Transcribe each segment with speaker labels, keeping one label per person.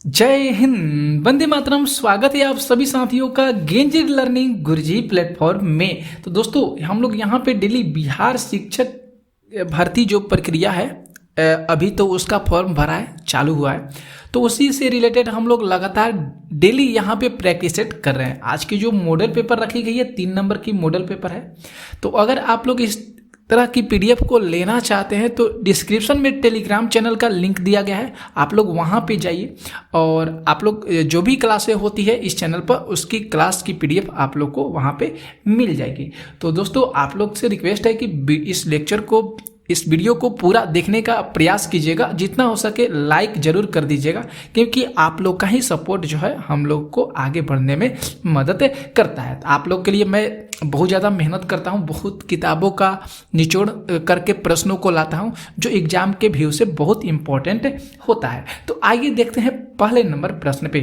Speaker 1: जय हिंद, वंदे मातरम। स्वागत है आप सभी साथियों का गेंजी लर्निंग गुरुजी प्लेटफॉर्म में। तो दोस्तों, हम लोग यहाँ पे डेली बिहार शिक्षक भर्ती जो प्रक्रिया है, अभी तो उसका फॉर्म भरा है, चालू हुआ है। तो उसी से रिलेटेड हम लोग लगातार डेली यहाँ पे प्रैक्टिस सेट कर रहे हैं। आज की जो मॉडल पेपर रखी गई है 3 नंबर की मॉडल पेपर है। तो अगर आप लोग इस तरह की पीडीएफ को लेना चाहते हैं तो डिस्क्रिप्शन में टेलीग्राम चैनल का लिंक दिया गया है, आप लोग वहाँ पे जाइए और आप लोग जो भी क्लासें होती है इस चैनल पर उसकी क्लास की पीडीएफ आप लोग को वहाँ पे मिल जाएगी। तो दोस्तों, आप लोग से रिक्वेस्ट है कि इस लेक्चर को, इस वीडियो को पूरा देखने का प्रयास कीजिएगा, जितना हो सके लाइक जरूर कर दीजिएगा, क्योंकि आप लोग का ही सपोर्ट जो है हम लोग को आगे बढ़ने में मदद करता है। आप लोग के लिए मैं बहुत ज़्यादा मेहनत करता हूँ, बहुत किताबों का निचोड़ करके प्रश्नों को लाता हूँ जो एग्जाम के व्यू से बहुत इंपॉर्टेंट होता है। तो आइए देखते हैं पहले नंबर प्रश्न पे।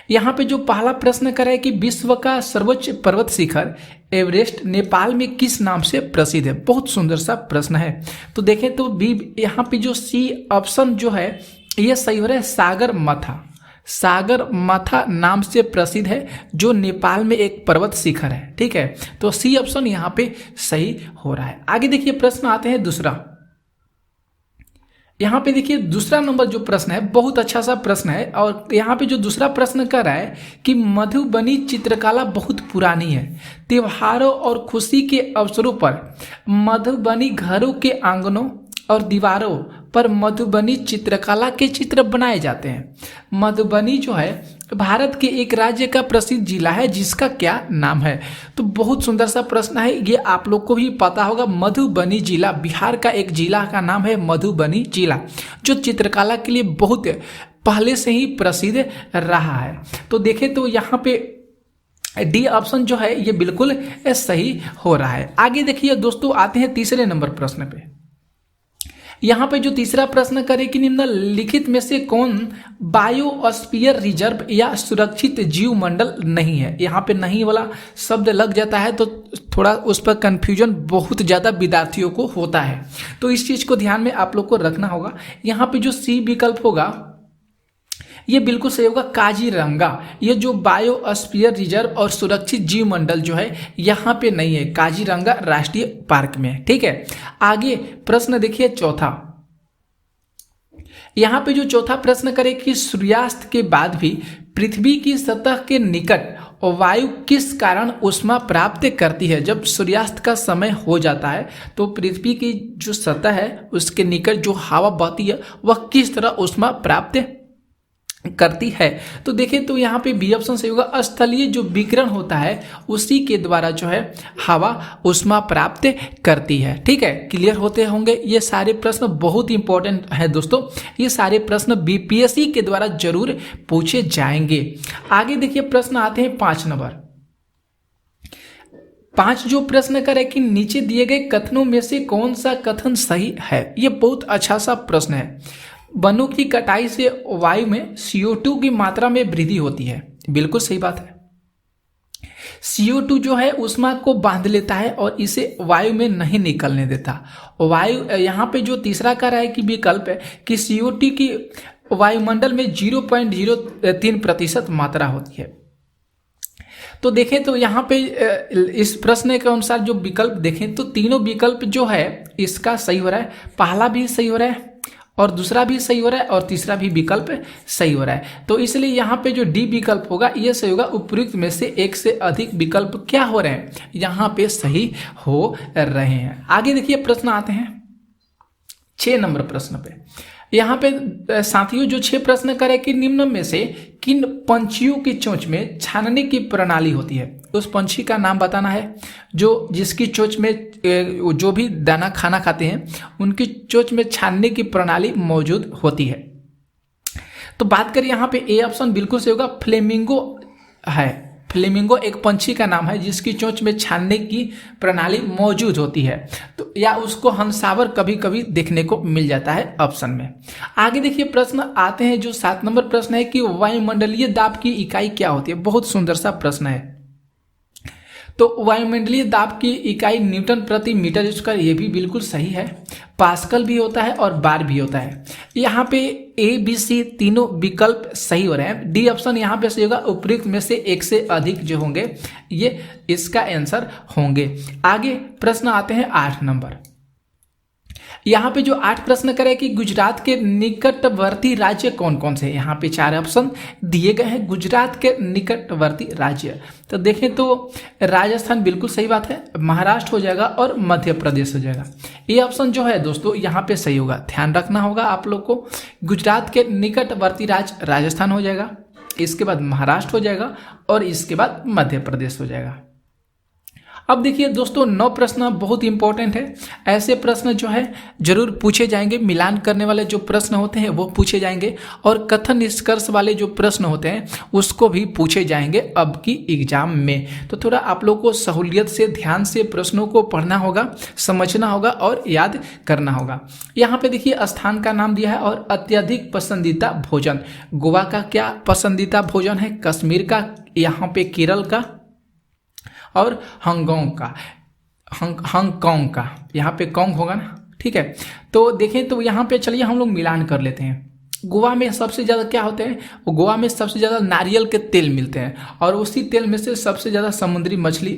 Speaker 1: यहाँ पे जो पहला प्रश्न करे कि विश्व का सर्वोच्च पर्वत शिखर एवरेस्ट नेपाल में किस नाम से प्रसिद्ध है। बहुत सुंदर सा प्रश्न है। तो देखें तो बी, यहाँ पे जो सी ऑप्शन जो है ये सही हो रहा है, सागर माथा। सागर माथा नाम से प्रसिद्ध है, जो नेपाल में एक पर्वत शिखर है। ठीक है, तो सी ऑप्शन यहाँ पे सही हो रहा है। आगे देखिए प्रश्न आते हैं दूसरा। यहाँ पे देखिए दूसरा नंबर जो प्रश्न है बहुत अच्छा सा प्रश्न है, और यहाँ पे जो दूसरा प्रश्न कर रहा है कि मधुबनी चित्रकला बहुत पुरानी है। त्योहारों और खुशी के अवसरों पर मधुबनी घरों के आंगनों और दीवारों पर मधुबनी चित्रकला के चित्र बनाए जाते हैं। मधुबनी जो है भारत के एक राज्य का प्रसिद्ध जिला है, जिसका क्या नाम है। तो बहुत सुंदर सा प्रश्न है, ये आप लोग को भी पता होगा। मधुबनी जिला बिहार का एक जिला का नाम है, मधुबनी जिला, जो चित्रकला के लिए बहुत पहले से ही प्रसिद्ध रहा है। तो देखें तो यहाँ पे डी ऑप्शन जो है ये बिल्कुल सही हो रहा है। आगे देखिए दोस्तों, आते हैं तीसरे नंबर प्रश्न पे। यहाँ पे जो तीसरा प्रश्न करे कि निम्नलिखित में से कौन बायोस्फीयर रिजर्व या सुरक्षित जीव मंडल नहीं है। यहाँ पे नहीं वाला शब्द लग जाता है तो थोड़ा उस पर कंफ्यूजन बहुत ज़्यादा विद्यार्थियों को होता है, तो इस चीज़ को ध्यान में आप लोग को रखना होगा। यहाँ पे जो सी विकल्प होगा ये बिल्कुल सही होगा, काजीरंगा। ये जो बायोस्फीयर रिजर्व और सुरक्षित जीव मंडल जो है यहाँ पे नहीं है, काजीरंगा राष्ट्रीय पार्क में है। ठीक है, आगे प्रश्न देखिए चौथा। यहाँ पे जो चौथा प्रश्न करे कि सूर्यास्त के बाद भी पृथ्वी की सतह के निकट वायु किस कारण ऊष्मा प्राप्त करती है। जब सूर्यास्त का समय हो जाता है तो पृथ्वी की जो सतह है उसके निकट जो हवा बहती है वह किस तरह ऊष्मा प्राप्त करती है। तो देखें तो यहाँ पे बी ऑप्शन सही होगा, स्थलीय जो विकिरण होता है उसी के द्वारा जो है हवा ऊष्मा प्राप्त करती है। ठीक है, क्लियर होते होंगे। ये सारे प्रश्न बहुत इंपॉर्टेंट है दोस्तों, ये सारे प्रश्न बीपीएससी के द्वारा जरूर पूछे जाएंगे। आगे देखिए प्रश्न आते हैं 5 नंबर। 5 जो प्रश्न करे कि नीचे दिए गए कथनों में से कौन सा कथन सही है। ये बहुत अच्छा सा प्रश्न है। वनों की कटाई से वायु में CO2 की मात्रा में वृद्धि होती है। बिल्कुल सही बात है। CO2 जो है ऊष्मा को बांध लेता है और इसे वायु में नहीं निकलने देता। वायु यहाँ पे जो तीसरा का रहा है कि विकल्प है कि CO2 की वायुमंडल में 0.03% मात्रा होती है। तो देखें तो यहाँ पे इस प्रश्न के अनुसार जो विकल्प देखें तो तीनों विकल्प जो है इसका सही हो रहा है। पहला भी सही हो रहा है और दूसरा भी सही हो रहा है और तीसरा भी विकल्प सही हो रहा है। तो इसलिए यहाँ पे जो डी विकल्प होगा ये सही होगा। उपयुक्त में से एक से अधिक विकल्प क्या हो रहे हैं, यहाँ पे सही हो रहे हैं। आगे देखिए प्रश्न आते हैं 6 नंबर प्रश्न पे। यहाँ पे साथियों जो 6 प्रश्न करे कि निम्न में से किन पंछियों की चोंच में छानने की प्रणाली होती है। उस पंछी का नाम बताना है जो जिसकी चोंच में जो भी दाना खाना खाते हैं उनकी चोंच में छानने की प्रणाली मौजूद होती है। तो बात करें यहाँ पे ए ऑप्शन बिल्कुल सही होगा, फ्लेमिंगो है। फ्लेमिंगो एक पंछी का नाम है जिसकी चोंच में छानने की प्रणाली मौजूद होती है। तो या उसको हंसावर कभी कभी देखने को मिल जाता है ऑप्शन में। आगे देखिए प्रश्न आते हैं जो 7 नंबर प्रश्न है कि वायुमंडलीय दाब की इकाई क्या होती है। बहुत सुंदर सा प्रश्न है। तो वायुमंडलीय दाब की इकाई न्यूटन प्रति मीटर स्क्वायर, ये भी बिल्कुल सही है। पास्कल भी होता है और बार भी होता है। यहाँ पे ए बी सी तीनों विकल्प सही हो रहे हैं। डी ऑप्शन यहाँ पे सही होगा। उपयुक्त में से एक से अधिक जो होंगे ये इसका आंसर होंगे। आगे प्रश्न आते हैं 8 नंबर। यहाँ पे जो 8 प्रश्न करे कि गुजरात के निकटवर्ती राज्य कौन कौन से हैं। यहाँ पे 4 ऑप्शन दिए गए हैं गुजरात के निकटवर्ती राज्य। तो देखें तो राजस्थान बिल्कुल सही बात है, महाराष्ट्र हो जाएगा और मध्य प्रदेश हो जाएगा। ये ऑप्शन जो है दोस्तों यहाँ पे सही होगा। ध्यान रखना होगा आप लोग को। गुजरात के निकटवर्ती राज्य राजस्थान हो जाएगा, इसके बाद महाराष्ट्र हो जाएगा और इसके बाद मध्य प्रदेश हो जाएगा। अब देखिए दोस्तों 9 प्रश्न बहुत इंपॉर्टेंट है। ऐसे प्रश्न जो है जरूर पूछे जाएंगे। मिलान करने वाले जो प्रश्न होते हैं वो पूछे जाएंगे और कथन निष्कर्ष वाले जो प्रश्न होते हैं उसको भी पूछे जाएंगे अब की एग्जाम में। तो थोड़ा आप लोग को सहूलियत से ध्यान से प्रश्नों को पढ़ना होगा, समझना होगा और याद करना होगा। यहाँ पे देखिए स्थान का नाम दिया है और अत्यधिक पसंदीदा भोजन। गोवा का क्या पसंदीदा भोजन है, कश्मीर का, यहाँ पे केरल का और हांगकांग का। यहाँ पे कॉन्ग होगा ना, ठीक है। तो देखें तो यहाँ पे चलिए हम लोग मिलान कर लेते हैं। गोवा में सबसे ज़्यादा क्या होते हैं, गोवा में सबसे ज़्यादा नारियल के तेल मिलते हैं और उसी तेल में से सबसे ज़्यादा समुद्री मछली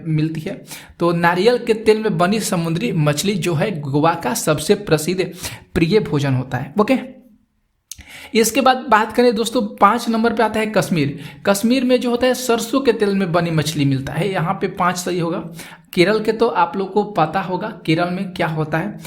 Speaker 1: मिलती है। तो नारियल के तेल में बनी समुद्री मछली जो है गोवा का सबसे प्रसिद्ध प्रिय भोजन होता है। ओके, इसके बाद बात करें दोस्तों 5 नंबर पे आता है कश्मीर। कश्मीर में जो होता है सरसों के तेल में बनी मछली मिलता है। यहाँ पे 5 सही होगा। केरल के तो आप लोग को पता होगा केरल में क्या होता है।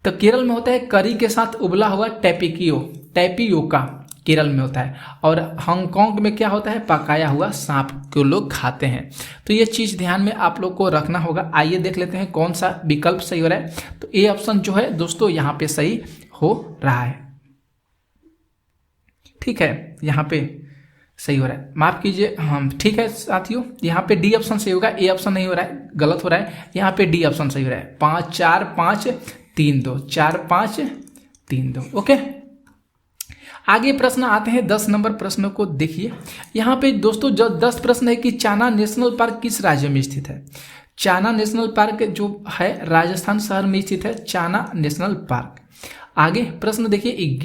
Speaker 1: तो केरल में होता है करी के साथ उबला हुआ टैपियोका केरल में होता है। और हांगकांग में क्या होता है, पकाया हुआ सांप को लोग खाते हैं। तो ये चीज़ ध्यान में आप लोग को रखना होगा। आइए देख लेते हैं कौन सा विकल्प सही हो रहा है। तो ए ऑप्शन जो है दोस्तों यहाँ पे सही हो रहा है, ठीक है। यहाँ पे सही हो रहा है, माफ कीजिए। हम ठीक है साथियों, यहाँ पे डी ऑप्शन सही होगा, ए ऑप्शन नहीं हो रहा है, गलत हो रहा है। यहाँ पे डी ऑप्शन सही हो रहा है। 5 4 5 3 2 4 5 3 2। ओके, आगे प्रश्न आते हैं 10 नंबर प्रश्न को देखिए। यहाँ पे दोस्तों जो 10 प्रश्न है कि चाना नेशनल पार्क किस राज्य में स्थित है। चाना नेशनल पार्क जो है राजस्थान शहर में स्थित है, चाना नेशनल पार्क। आगे प्रश्न देखिए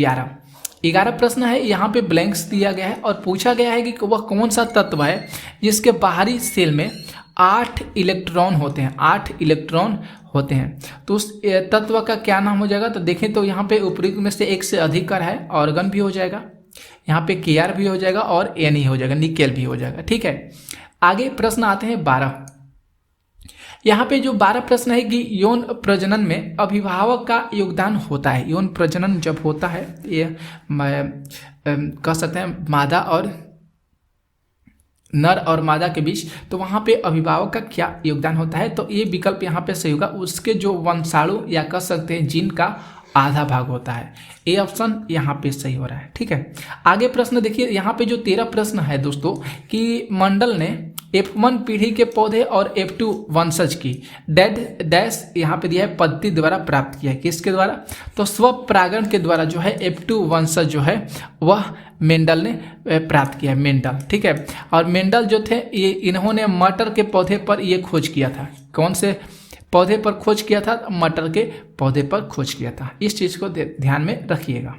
Speaker 1: 11 प्रश्न है। यहाँ पे ब्लैंक्स दिया गया है और पूछा गया है कि वह कौन सा तत्व है जिसके बाहरी सेल में 8 इलेक्ट्रॉन होते हैं। 8 इलेक्ट्रॉन होते हैं, तो उस तत्व का क्या नाम हो जाएगा। तो देखें तो यहाँ पे उपयुक्त में से एक से अधिक कर है, ऑर्गन भी हो जाएगा, यहाँ पे केआर भी हो जाएगा और एन ही हो जाएगा, निकेल भी हो जाएगा, ठीक है। आगे प्रश्न आते हैं 12। यहाँ पे जो 12 प्रश्न है कि यौन प्रजनन में अभिभावक का योगदान होता है। यौन प्रजनन जब होता है, ये कह सकते हैं मादा और नर और मादा के बीच, तो वहाँ पे अभिभावक का क्या योगदान होता है। तो ये विकल्प यहाँ पे सही होगा। उसके जो वंशाणु या कह सकते हैं जीन का आधा भाग होता है। ए ऑप्शन यहाँ पे सही हो रहा है, ठीक है। आगे प्रश्न देखिए, यहाँ पे जो 13 प्रश्न है दोस्तों कि मंडल ने F1 पीढ़ी के पौधे और F2 वंशज की डैश यहाँ पे दिया है पद्धति द्वारा प्राप्त किया है। किसके द्वारा, तो स्वपरागण के द्वारा जो है F2 वंशज जो है वह मेंडल ने प्राप्त किया है, मेंडल, ठीक है। और मेंडल जो थे ये इन्होंने मटर के पौधे पर ये खोज किया था। कौन से पौधे पर खोज किया था, मटर के पौधे पर खोज किया था। इस चीज को ध्यान में रखिएगा।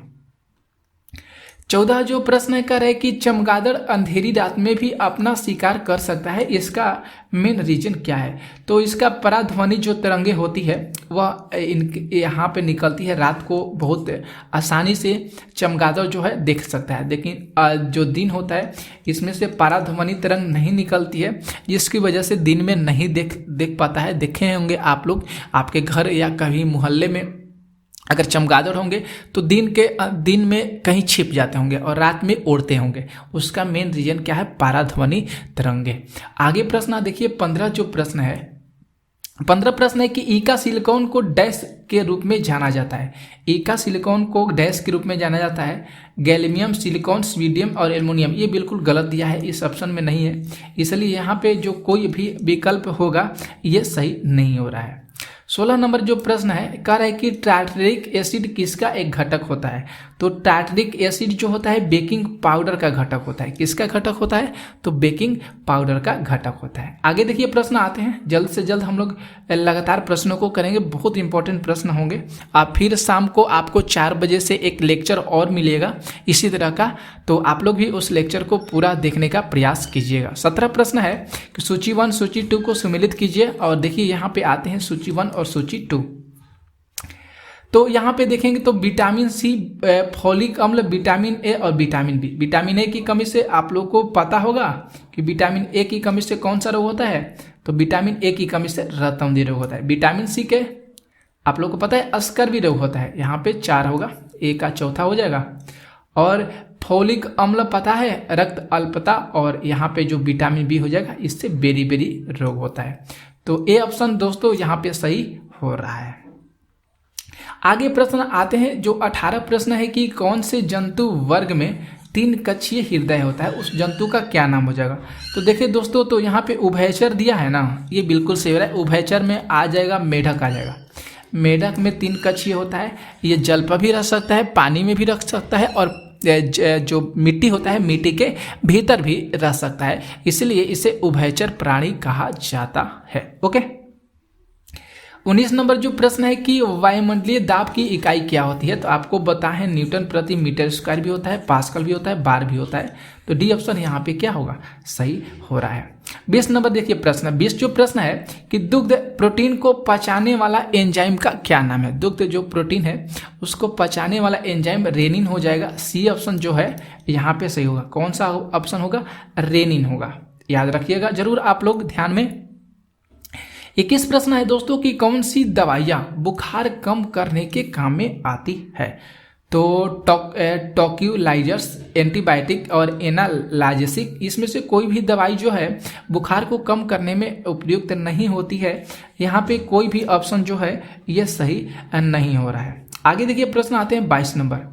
Speaker 1: 14 जो प्रश्न कर है कि चमगादड़ अंधेरी रात में भी अपना शिकार कर सकता है, इसका मेन रीजन क्या है। तो इसका पराध्वनि जो तरंगे होती है वह यहाँ पे निकलती है रात को, बहुत आसानी से चमगादड़ जो है देख सकता है। लेकिन जो दिन होता है इसमें से पराध्वनि तरंग नहीं निकलती है, जिसकी वजह से दिन में नहीं देख पाता है। देखे होंगे आप लोग आपके घर या कहीं मोहल्ले में अगर चमगादड़ होंगे तो दिन में कहीं छिप जाते होंगे और रात में उड़ते होंगे। उसका मेन रीजन क्या है, पराध्वनि तरंगे। आगे प्रश्न देखिए 15 जो प्रश्न है, 15 प्रश्न है कि ईका सिलिकॉन को डैश के रूप में जाना जाता है। ईका सिलिकॉन को डैश के रूप में जाना जाता है, गैलियम, सिलिकॉन, स्वीडियम और एल्युमिनियम। ये बिल्कुल गलत दिया है, इस ऑप्शन में नहीं है, इसलिए यहाँ पे जो कोई भी विकल्प होगा ये सही नहीं हो रहा है। 16 नंबर जो प्रश्न है कह रहा है कि टार्टरिक एसिड किसका एक घटक होता है। तो टार्टरिक एसिड जो होता है बेकिंग पाउडर का घटक होता है। किसका घटक होता है? तो बेकिंग पाउडर का घटक होता है। आगे देखिए प्रश्न आते हैं, जल्द से जल्द हम लोग लगातार प्रश्नों को करेंगे, बहुत इंपॉर्टेंट प्रश्न होंगे। आप फिर शाम को आपको 4 बजे से एक लेक्चर और मिलेगा इसी तरह का, तो आप लोग भी उस लेक्चर को पूरा देखने का प्रयास कीजिएगा। 17 प्रश्न है कि सूची 1 सूची 2 को सम्मिलित कीजिए। और देखिए यहाँ पे आते हैं सूची 1 और सूची 2। तो यहाँ पे देखेंगे तो विटामिन सी, फॉलिक अम्ल, विटामिन ए और विटामिन बी। विटामिन ए की कमी से आप लोग को पता होगा कि विटामिन ए की कमी से कौन सा रोग होता है? तो विटामिन ए की कमी से रतौंधी रोग होता है। विटामिन सी के आप लोग को पता है अस्कर्वी रोग होता है, यहाँ पे 4 होगा, ए का चौथा हो जाएगा। और फॉलिक अम्ल पता है, रक्त अल्पता, और यहाँ पे जो विटामिन बी हो जाएगा, इससे बेरी बेरी रोग होता है। तो ए ऑप्शन दोस्तों यहाँ पे सही हो रहा है। आगे प्रश्न आते हैं, जो 18 प्रश्न है कि कौन से जंतु वर्ग में 3 कक्षीय हृदय होता है, उस जंतु का क्या नाम हो जाएगा। तो देखिए दोस्तों, तो यहाँ पे उभयचर दिया है ना, ये बिल्कुल सही हो रहा है। उभयचर में आ जाएगा मेढक, आ जाएगा। मेढक में 3 कक्षीय होता है। ये जल पर भी रह सकता है, पानी में भी रख सकता है, और जो मिट्टी होता है मिट्टी के भीतर भी रह सकता है, इसलिए इसे उभयचर प्राणी कहा जाता है। ओके। 19 नंबर जो प्रश्न है कि वायुमंडलीय दाब की इकाई क्या होती है। तो आपको बता है न्यूटन प्रति मीटर स्क्वायर भी होता है, पास्कल भी होता है, बार भी होता है। तो डी ऑप्शन यहाँ पे क्या होगा? सही हो रहा है। 20 नंबर देखिए प्रश्न, 20 जो प्रश्न है कि दुग्ध प्रोटीन को पचाने वाला एंजाइम का क्या नाम है। दुग्ध जो प्रोटीन है उसको पचाने वाला एंजाइम रेनिन हो जाएगा। सी ऑप्शन जो है यहाँ पे सही होगा। कौन सा ऑप्शन होगा? रेनिन होगा, याद रखिएगा जरूर आप लोग ध्यान में। 21 प्रश्न है दोस्तों कि कौन सी दवाइयाँ बुखार कम करने के काम में आती है। तो टॉक्यूलाइजर्स, एंटीबायोटिक और एनालाजेसिक, इसमें से कोई भी दवाई जो है बुखार को कम करने में उपयुक्त नहीं होती है। यहाँ पे कोई भी ऑप्शन जो है ये सही नहीं हो रहा है। आगे देखिए प्रश्न आते हैं 22 नंबर।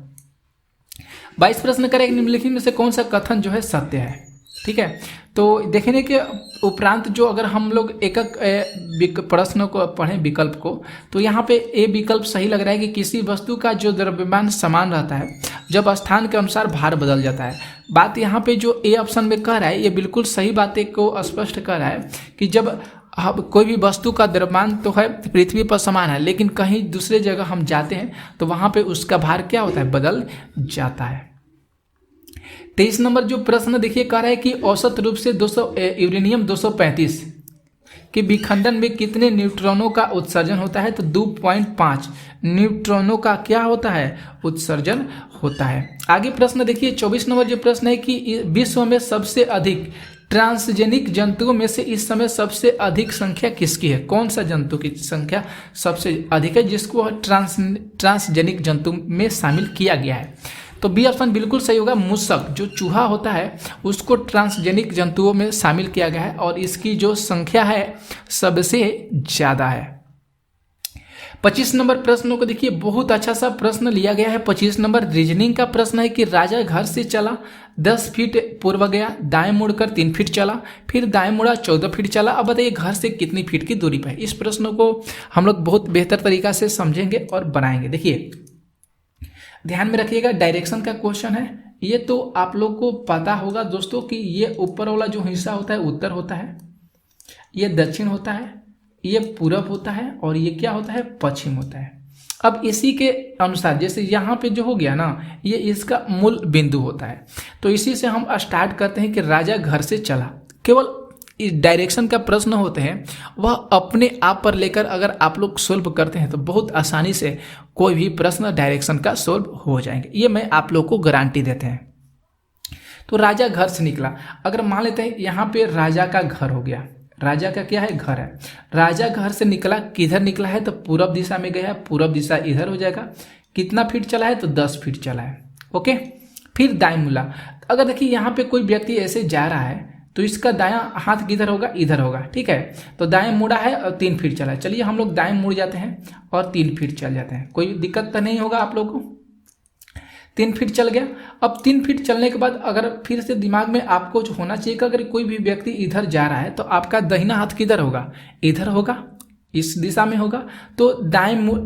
Speaker 1: 22 प्रश्न करें निम्नलिखित में से कौन सा कथन जो है सत्य है। ठीक है, तो देखने के उपरांत जो अगर हम लोग एक प्रश्न को पढ़ें विकल्प को, तो यहाँ पे ए विकल्प सही लग रहा है कि किसी वस्तु का जो द्रव्यमान समान रहता है जब स्थान के अनुसार भार बदल जाता है। बात यहाँ पे जो ए ऑप्शन में कह रहा है ये बिल्कुल सही बातें को स्पष्ट कर रहा है कि जब कोई भी वस्तु का द्रव्यमान तो है पृथ्वी पर समान है, लेकिन कहीं दूसरे जगह हम जाते हैं तो वहाँ पे उसका भार क्या होता है? बदल जाता है। 23 नंबर जो प्रश्न देखिए कह रहा है कि औसत रूप से यूरेनियम 235 के विखंडन में कितने न्यूट्रॉनों का उत्सर्जन होता है। तो 2.5 न्यूट्रॉनों का क्या होता है? उत्सर्जन होता है। आगे प्रश्न देखिए 24 नंबर जो प्रश्न है कि विश्व में सबसे अधिक ट्रांसजेनिक जंतुओं में से इस समय सबसे अधिक संख्या किसकी है। कौन सा जंतु की संख्या सबसे अधिक है जिसको ट्रांसजेनिक जंतु में शामिल किया गया है। तो बी ऑप्शन बिल्कुल सही होगा। मूसक जो चूहा होता है उसको ट्रांसजेनिक जंतुओं में शामिल किया गया है और इसकी जो संख्या है सबसे ज़्यादा है। 25 नंबर प्रश्नों को देखिए, बहुत अच्छा सा प्रश्न लिया गया है। 25 नंबर रीजनिंग का प्रश्न है कि राजा घर से चला, 10 फीट पूर्व गया, दाएं मुड़कर 3 फीट चला, फिर दाएं मुड़ा 14 फीट चला। अब बताइए घर से कितनी फीट की दूरी पर है। इस प्रश्न को हम लोग बहुत बेहतर तरीका से समझेंगे और बनाएंगे। देखिए ध्यान में रखिएगा, डायरेक्शन का क्वेश्चन है ये, तो आप लोग को पता होगा दोस्तों कि ये ऊपर वाला जो हिस्सा होता है उत्तर होता है, ये दक्षिण होता है, ये पूरब होता है और ये क्या होता है? पश्चिम होता है। अब इसी के अनुसार जैसे यहाँ पे जो हो गया ना, ये इसका मूल बिंदु होता है। तो इसी से हम स्टार्ट करते हैं कि राजा घर से चला। केवल इस डायरेक्शन का प्रश्न होते हैं वह अपने आप पर लेकर अगर आप लोग सोल्व करते हैं तो बहुत आसानी से कोई भी प्रश्न डायरेक्शन का सोल्व हो जाएंगे, ये मैं आप लोग को गारंटी देते हैं। तो राजा घर से निकला, अगर मान लेते हैं यहाँ पे राजा का घर हो गया, राजा का क्या है? घर है। राजा घर से निकला, किधर निकला है? तो पूरब दिशा में गया, पूरब दिशा इधर हो जाएगा। कितना फीट चला है? तो 10 फीट चला है। ओके, फिर दाएं मुड़ा। अगर देखिए यहाँ पे कोई व्यक्ति ऐसे जा रहा है तो इसका दायां हाथ किधर होगा? इधर होगा। ठीक है, तो दाएं मुड़ा है और 3 फीट चला है। चलिए हम लोग दाएं मुड़ जाते हैं और 3 फीट चल जाते हैं, कोई दिक्कत तो नहीं होगा आप लोगों को। 3 फीट चल गया। अब 3 फीट चलने के बाद अगर फिर से दिमाग में आपको जो होना चाहिए कि अगर कोई भी व्यक्ति इधर जा रहा है तो आपका दाहिना हाथ किधर होगा? इधर होगा। इस दिशा में होगा तो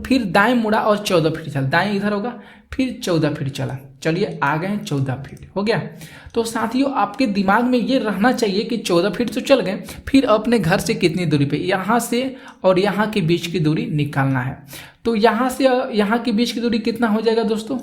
Speaker 1: फिर दाएं मुड़ा और 14 फीट चला, दाएं इधर होगा फिर 14 फीट चला। चलिए आ गए 14 फीट हो गया। तो साथियों आपके दिमाग में ये रहना चाहिए कि 14 फीट तो चल गए, फिर अपने घर से कितनी दूरी पे, यहाँ से और यहाँ के बीच की दूरी निकालना है। तो यहाँ से यहाँ के बीच की दूरी कितना हो जाएगा दोस्तों,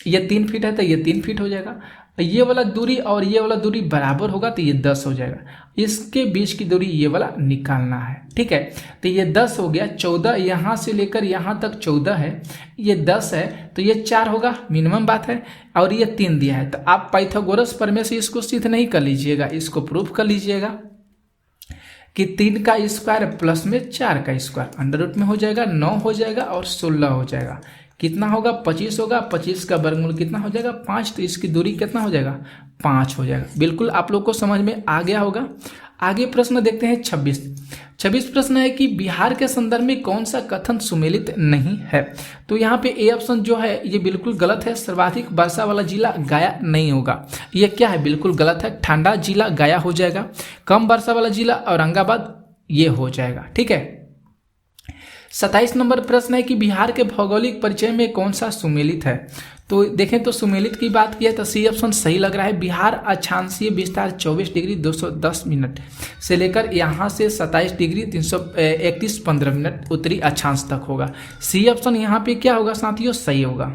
Speaker 1: ये 3 फीट है तो ये 3 फीट हो जाएगा। ये वाला दूरी और ये वाला दूरी बराबर होगा तो ये 10 हो जाएगा। इसके बीच की दूरी ये वाला निकालना है, ठीक है। तो ये 10 हो गया, 14 यहाँ से लेकर यहाँ तक 14 है, ये 10 है तो ये 4 होगा, मिनिमम बात है। और ये 3 दिया है तो आप पाइथागोरस प्रमेय से इसको सिद्ध नहीं कर लीजिएगा, इसको प्रूफ कर लीजिएगा कि 3 का स्क्वायर प्लस में 4 का स्क्वायर अंडर रूट में हो जाएगा, 9 हो जाएगा और 16 हो जाएगा। कितना होगा, 25 होगा, 25 का वर्गमूल कितना हो जाएगा 5, तो इसकी दूरी कितना हो जाएगा 5 हो जाएगा। बिल्कुल आप लोग को समझ में आ गया होगा। आगे प्रश्न देखते हैं 26 प्रश्न है कि बिहार के संदर्भ में कौन सा कथन सुमेलित नहीं है। तो यहाँ पे ए ऑप्शन जो है ये बिल्कुल गलत है, सर्वाधिक वर्षा वाला जिला गया नहीं होगा। ये क्या है, बिल्कुल गलत है, ठांडा जिला गया हो जाएगा। कम वर्षा वाला जिला औरंगाबाद ये हो जाएगा, ठीक है। 27 नंबर प्रश्न है कि बिहार के भौगोलिक परिचय में कौन सा सुमेलित है। तो देखें तो सुमेलित की बात की है तो सी ऑप्शन सही लग रहा है। बिहार अक्षांशीय विस्तार 24 डिग्री 210 मिनट से लेकर यहाँ से 27 डिग्री 331 मिनट उत्तरी अक्षांश तक होगा। सी ऑप्शन यहाँ पे क्या होगा साथियों, सही होगा।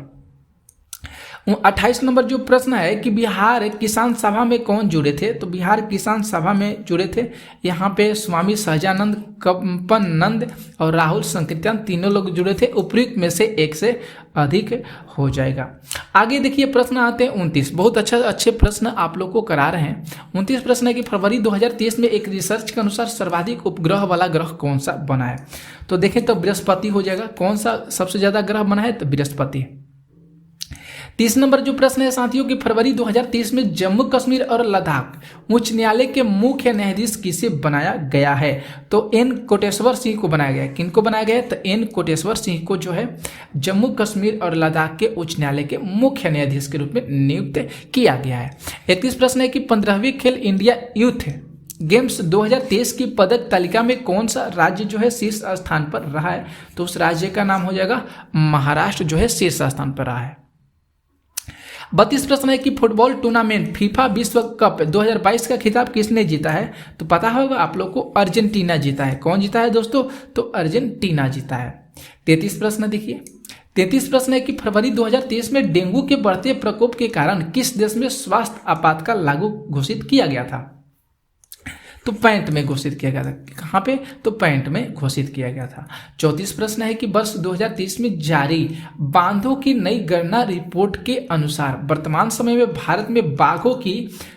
Speaker 1: 28 नंबर जो प्रश्न है कि बिहार किसान सभा में कौन जुड़े थे। तो बिहार किसान सभा में जुड़े थे यहाँ पे स्वामी सहजानंद, कंपननंद और राहुल संकीर्तन तीनों लोग जुड़े थे। उपयुक्त में से एक से अधिक हो जाएगा। आगे देखिए प्रश्न आते हैं 29, बहुत अच्छे प्रश्न आप लोग को करा रहे हैं। 29 प्रश्न है कि फरवरी 2023 में एक रिसर्च के अनुसार सर्वाधिक उपग्रह वाला ग्रह कौन सा बना है। तो देखें तो बृहस्पति हो जाएगा। कौन सा सबसे ज्यादा ग्रह बना है, तो बृहस्पति। 30 नंबर जो प्रश्न है साथियों कि फरवरी 2023 में जम्मू कश्मीर और लद्दाख उच्च न्यायालय के मुख्य न्यायाधीश किसे बनाया गया है। तो एन कोटेश्वर सिंह को बनाया गया है। किनको बनाया गया है, तो एन कोटेश्वर सिंह को जो है जम्मू कश्मीर और लद्दाख के उच्च न्यायालय के मुख्य न्यायाधीश के रूप में नियुक्त किया गया है। 31 प्रश्न है कि 15वीं खेल इंडिया यूथ गेम्स 2023 की पदक तालिका में कौन सा राज्य जो है शीर्ष स्थान पर रहा है। तो उस राज्य का नाम हो जाएगा महाराष्ट्र जो है शीर्ष स्थान पर रहा है। 32 प्रश्न है कि फुटबॉल टूर्नामेंट फीफा विश्व कप 2022 का खिताब किसने जीता है। तो पता होगा आप लोग को, अर्जेंटीना जीता है। कौन जीता है दोस्तों, तो अर्जेंटीना जीता है। 33 प्रश्न देखिए, 33 प्रश्न है कि फरवरी 2023 में डेंगू के बढ़ते प्रकोप के कारण किस देश में स्वास्थ्य आपातकाल लागू घोषित किया गया था। तो 65 में घोषित किया गया था। कहाँ पे, तो 65 में घोषित किया गया था। 34 प्रश्न है कि वर्ष 2023 में जारी बाघों की नई गणना रिपोर्ट के अनुसार वर्तमान समय में भारत में बाघों की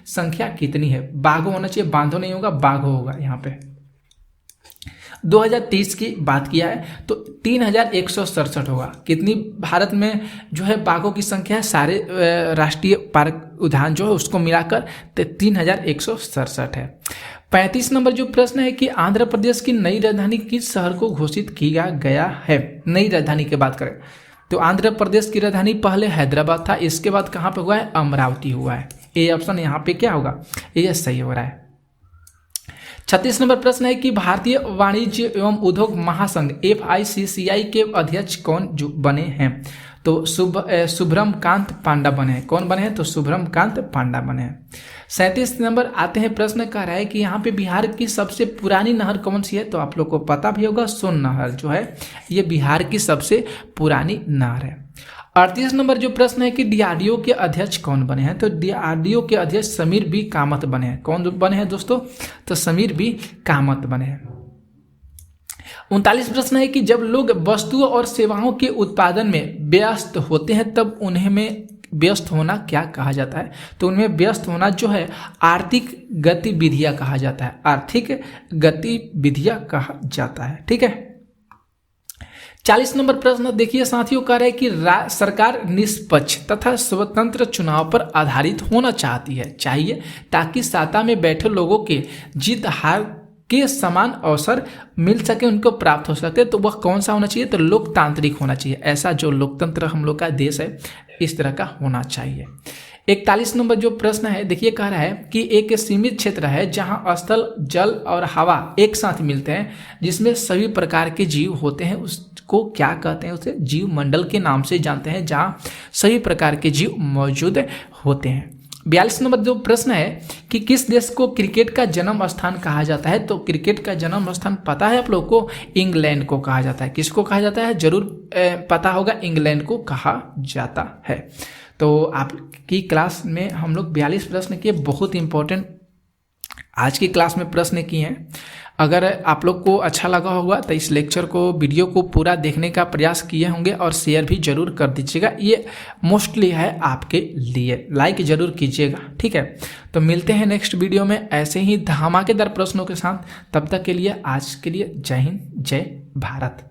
Speaker 1: संख्या कितनी है। बाघों होना चाहिए, बांधो नहीं होगा, बाघों होगा। यहाँ पे 2023 की बात किया है तो 3167 होगा। कितनी भारत में जो है बाघों की संख्या है, सारे राष्ट्रीय पार्क उद्यान जो है उसको मिलाकर तो 3167 है। 35 नंबर जो प्रश्न है कि आंध्र प्रदेश की नई राजधानी किस शहर को घोषित किया गया है। नई राजधानी की बात करें तो आंध्र प्रदेश की राजधानी पहले हैदराबाद था, इसके बाद कहाँ पे हुआ है, अमरावती हुआ है। ए ऑप्शन यहाँ पे क्या होगा, ये सही हो रहा है। 36 नंबर प्रश्न है कि भारतीय वाणिज्य एवं उद्योग महासंघ FICCI के अध्यक्ष कौन जो बने हैं। तो शुभ्रम कांत पांडा बने हैं। कौन बने हैं, तो शुभ्रम कांत पांडा बने हैं। 37 नंबर आते हैं प्रश्न कह रहा है कि यहाँ पे बिहार की सबसे पुरानी नहर कौन सी है। तो आप लोग को पता भी होगा, सोन नहर जो है ये बिहार की सबसे पुरानी नहर है। 38 नंबर जो प्रश्न है कि DRDO के अध्यक्ष कौन बने हैं। तो DRDO के अध्यक्ष समीर बी कामत बने हैं। कौन बने हैं दोस्तों, तो समीर बी कामत बने हैं। 39 प्रश्न है कि जब लोग वस्तुओं और सेवाओं के उत्पादन में व्यस्त होते हैं तब उन्हें में व्यस्त होना क्या कहा जाता है। तो उनमें व्यस्त होना जो है आर्थिक गतिविधियां कहा जाता है। आर्थिक गतिविधियां कहा जाता है, ठीक है। 40 नंबर प्रश्न देखिए साथियों, कह रहे हैं कि सरकार निष्पक्ष तथा स्वतंत्र चुनाव पर आधारित होना चाहिए ताकि सत्ता में बैठे लोगों के जीत हार के समान अवसर मिल सके, उनको प्राप्त हो सके। तो वह कौन सा होना चाहिए, तो लोकतांत्रिक होना चाहिए। ऐसा जो लोकतंत्र हम लोग का देश है इस तरह का होना चाहिए। 41 नंबर जो प्रश्न है देखिए, कह रहा है कि एक सीमित क्षेत्र है जहां स्थल, जल और हवा एक साथ मिलते हैं, जिसमें सभी प्रकार के जीव होते हैं, उसको क्या कहते हैं? उसे जीव मंडल के नाम से जानते हैं, जहां सभी प्रकार के जीव मौजूद होते हैं। 42 नंबर जो प्रश्न है कि किस देश को क्रिकेट का जन्म स्थान कहा जाता है? तो क्रिकेट का जन्म स्थान पता है आप लोग को? इंग्लैंड को कहा जाता है। किसको कहा जाता है? जरूर पता होगा, इंग्लैंड को कहा जाता है। तो आपकी क्लास में हम लोग 42 प्रश्न किए, बहुत इंपॉर्टेंट आज की क्लास में प्रश्न किए हैं। अगर आप लोग को अच्छा लगा होगा तो इस लेक्चर को, वीडियो को पूरा देखने का प्रयास किए होंगे और शेयर भी जरूर कर दीजिएगा। ये मोस्टली है आपके लिए, लाइक जरूर कीजिएगा, ठीक है। तो मिलते हैं नेक्स्ट वीडियो में ऐसे ही धमाकेदार प्रश्नों के साथ। तब तक के लिए आज के लिए जय हिंद, जय भारत।